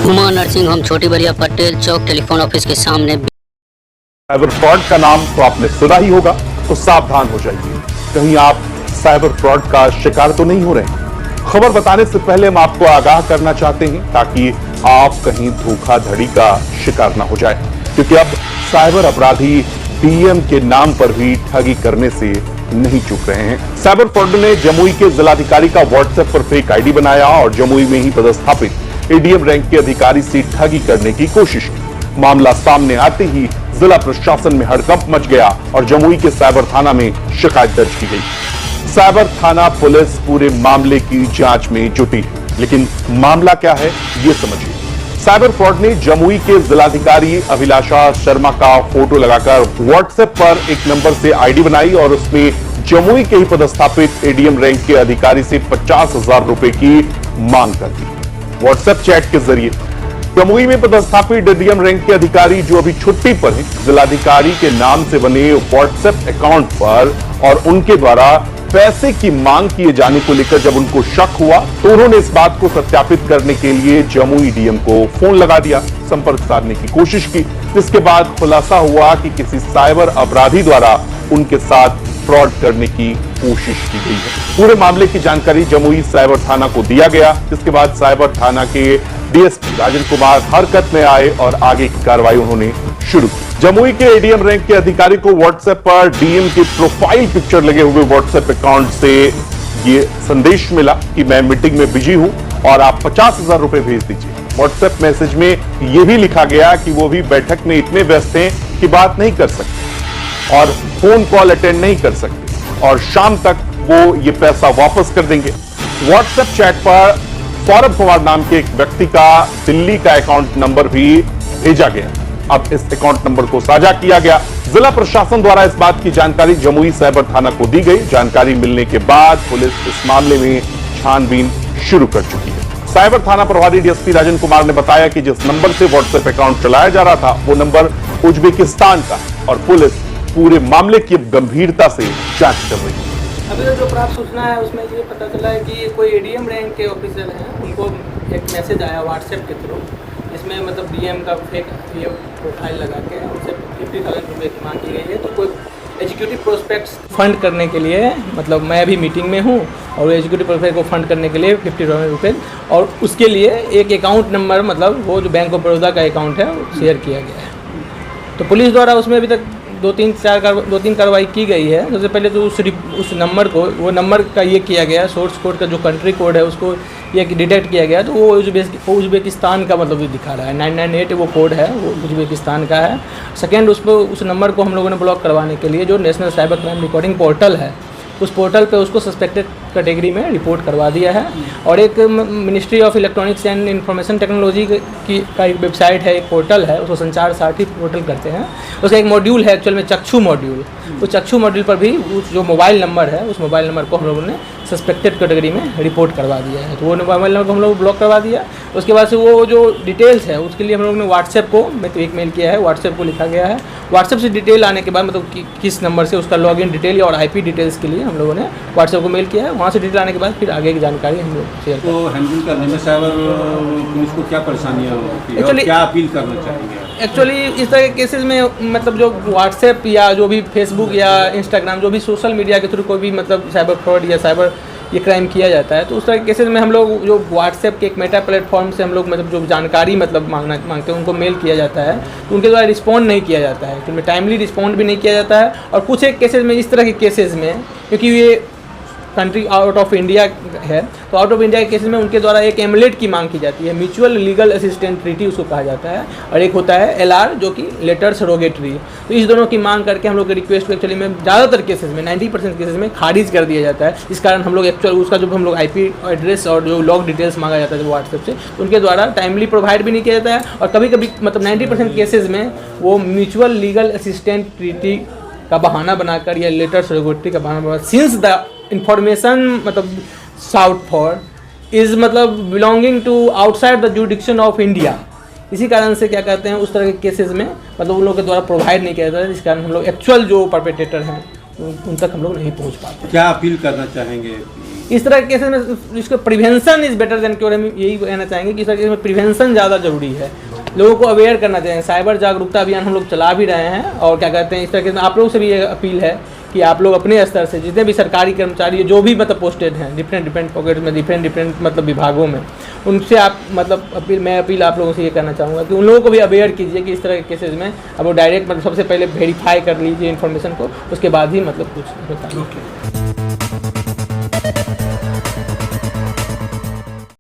Huma nursing home छोटी बरिया पटेल चौक telephone office के सामने। साइबर फ्रॉड का नाम तो आपने सुना ही होगा, तो सावधान हो जाइए, कहीं आप साइबर फ्रॉड का शिकार तो नहीं हो रहे। खबर बताने से पहले हम आपको आगाह करना चाहते हैं ताकि आप कहीं धोखाधड़ी का शिकार ना हो जाए, क्योंकि अब साइबर अपराधी डीएम के नाम पर भी ठगी करने से नहीं चूक रहे हैं। साइबर फ्रॉड ने जमुई के जिलाधिकारी का व्हाट्सएप पर फेक आईडी बनाया और जमुई में ही पदस्थापित एडीएम रैंक के अधिकारी से ठगी करने की कोशिश की। मामला सामने आते ही जिला प्रशासन में हड़कंप मच गया और जमुई के साइबर थाना में शिकायत दर्ज की गई। साइबर थाना पुलिस पूरे मामले की जांच में जुटी, लेकिन मामला क्या है ये समझिए। साइबर फ्रॉड ने जमुई के जिलाधिकारी अभिलाषा शर्मा का फोटो लगाकर व्हाट्सएप पर एक नंबर से आईडी बनाई और उसमें जमुई के ही पदस्थापित एडीएम रैंक के अधिकारी से 50,000 रुपए की मांग कर दी। व्हाट्सएप चैट के जरिए जमुई में पदस्थापित एडीएम रैंक के अधिकारी जो अभी छुट्टी पर हैं, जिलाधिकारी के नाम से बने व्हाट्सएप अकाउंट पर और उनके द्वारा पैसे की मांग किए जाने को लेकर जब उनको शक हुआ तो उन्होंने इस बात को सत्यापित करने के लिए जमुई डीएम को फोन लगा दिया, संपर्क साधने की कोशिश की, जिसके बाद खुलासा हुआ कि किसी साइबर अपराधी द्वारा उनके साथ फ्रॉड करने की कोशिश की गई है। पूरे मामले की जानकारी जमुई साइबर थाना को दिया गया, जिसके बाद साइबर थाना के डीएसपी राजन कुमार हरकत में आए और आगे की कार्रवाई उन्होंने शुरू की। जमुई के एडीएम रैंक के अधिकारी को व्हाट्सएप पर डीएम की प्रोफाइल पिक्चर लगे हुए व्हाट्सएप अकाउंट से ये संदेश मिला कि मैं मीटिंग में बिजी हूं और आप 50,000 रुपए भेज दीजिए। व्हाट्सएप मैसेज में यह भी लिखा गया कि वो भी बैठक में इतने व्यस्त हैं कि बात नहीं कर सकते और फोन कॉल अटेंड नहीं कर सकते और शाम तक वो ये पैसा वापस कर देंगे। व्हाट्सएप चैट पर सौरभ कुमार नाम के एक व्यक्ति का दिल्ली का अकाउंट नंबर भी भेजा गया। अब इस अकाउंट नंबर को साझा किया गया। जिला प्रशासन द्वारा इस बात की जानकारी जमुई साइबर थाना को दी गई। जानकारी मिलने के बाद पुलिस इस मामले में छानबीन शुरू कर चुकी है। साइबर थाना प्रभारी डीएसपी राजन कुमार ने बताया कि जिस नंबर से व्हाट्सएप अकाउंट चलाया जा रहा था वो नंबर उज्बेकिस्तान का और पुलिस पूरे मामले की गंभीरता से जांच कर रही है। अभी जो प्राप्त सूचना है उसमें ये पता चला है कि कोई एडीएम रैंक के ऑफिसर हैं, उनको एक मैसेज आया व्हाट्सएप के थ्रू, इसमें मतलब डीएम का फेक ये प्रोफाइल लगा के उनसे 50,000 रुपये की मांग की गई है। तो कोई एग्जीक्यूटिव प्रोस्पेक्ट्स फंड करने के लिए, मतलब मैं अभी मीटिंग में हूँ और एग्जीक्यूटिव प्रोस्पेक्ट को फंड करने के लिए 50,000 रुपये और उसके लिए एक अकाउंट नंबर, मतलब वो जो बैंक ऑफ बड़ौदा का अकाउंट है शेयर किया गया है। तो पुलिस द्वारा उसमें अभी तक दो तीन कार्रवाई की गई है। सबसे पहले तो उस नंबर को, वो नंबर का ये किया गया, सोर्स कोड का जो कंट्री कोड है उसको ये डिटेक्ट किया गया, तो वो उज्बेकिस्तान का मतलब ये दिखा रहा है। 998 वो कोड है, वो उज्बेकिस्तान का है। सेकेंड, उस नंबर को हम लोगों ने ब्लॉक करवाने के लिए जो national cyber crime recording portal है, उस पोर्टल पे उसको सस्पेक्टेड कैटेगरी में रिपोर्ट करवा दिया है। और एक ministry of electronics and information technology का एक वेबसाइट है, एक पोर्टल है, उसको संचार सारथी पोर्टल करते हैं। उसका एक मॉड्यूल है एक्चुअल में चक्षु मॉड्यूल। उस चक्षु मॉड्यूल पर भी जो मोबाइल नंबर है, उस मोबाइल नंबर को हम लोगों ने सस्पेक्टेड कैटेगरी में रिपोर्ट करवा दिया है। तो वो मोबाइल नंबर को हम लोग ब्लॉक करवा दिया। उसके बाद से वो जो डिटेल्स है उसके लिए हम लोगों ने व्हाट्सएप को एक मेल किया है, व्हाट्सएप को लिखा गया है। व्हाट्सएप से डिटेल आने के बाद मतलब किस नंबर से उसका लॉगिन डिटेल और आईपी डिटेल्स के लिए हम लोगों ने व्हाट्सएप को मेल किया है। वहाँ से डिटेल आने के बाद फिर आगे की जानकारी हम लोग शेयर तो हैंडल करने में साइबर पुलिस को क्या परेशानियाँ होती है और क्या अपील करना चाहेंगे? एक्चुअली इस तरह के केसेस में मतलब जो व्हाट्सएप या जो भी फेसबुक या इंस्टाग्राम, जो भी सोशल मीडिया के थ्रू कोई भी मतलब साइबर फ्रॉड या साइबर ये क्राइम किया जाता है, तो उस तरह के केसेस में हम लोग जो व्हाट्सएप के एक मेटा प्लेटफॉर्म से हम लोग मतलब जो जानकारी मतलब मांगते हैं उनको मेल किया जाता है, तो उनके द्वारा रिस्पॉन्ड नहीं किया जाता है, क्योंकि टाइमली रिस्पॉन्ड भी नहीं किया जाता है। और कुछ एक केसेस में, इस तरह के केसेस में, क्योंकि ये कंट्री आउट ऑफ इंडिया है, तो आउट ऑफ इंडिया के केसेस में उनके द्वारा एक एमलेट की मांग की जाती है, म्यूचुअल लीगल असिस्टेंट ट्रीटी उसको कहा जाता है, और एक होता है एलआर जो कि लेटर सरोगेटरी। तो इस दोनों की मांग करके हम लोग की रिक्वेस्ट को एक्चुअली में ज़्यादातर केसेस में 90% केसेस में खारिज कर दिया जाता है। इस कारण हम लोग एक्चुअल उसका जो हम लोग आईपी एड्रेस और जो लॉग डिटेल्स मांगा जाता है व्हाट्सएप से, तो उनके द्वारा टाइमली प्रोवाइड भी नहीं किया जाता है। और कभी कभी मतलब 90% केसेस में वो म्यूचुअल लीगल असिस्टेंट ट्रीटी का बहाना बनाकर या लेटर सरोगेटरी का बहाना बनाकर, सिंस द इंफॉर्मेशन मतलब साउथ फॉर इज मतलब belonging to outside the jurisdiction of India, इसी कारण से क्या कहते हैं उस तरह के केसेस में मतलब उन लोगों के द्वारा प्रोवाइड नहीं किया जाता है, जिस कारण हम लोग एक्चुअल जो परपेट्रेटर हैं उन तक हम लोग नहीं पहुंच पाते। क्या अपील करना चाहेंगे इस तरह के केसेस में इसका prevention is better than cure, हम यही कहना चाहेंगे कि इस तरह के केस में प्रिवेंशन ज़्यादा जरूरी है। लोगों को अवेयर करना चाहिए। साइबर जागरूकता अभियान हम लोग चला भी रहे हैं, और क्या कहते हैं इस तरह के आप लोगों से भी ये अपील है कि आप लोग अपने स्तर से जितने भी सरकारी कर्मचारी जो भी मतलब पोस्टेड हैं डिफरेंट पॉकेट में डिफरेंट मतलब विभागों में, उनसे आप मतलब अपील आप लोगों से ये करना चाहूँगा कि उन लोगों को भी अवेयर कीजिए कि इस तरह के केसेस में अब वो डायरेक्ट मतलब सबसे पहले वेरीफाई कर लीजिए इन्फॉर्मेशन को, उसके बाद ही मतलब कुछ बताइए।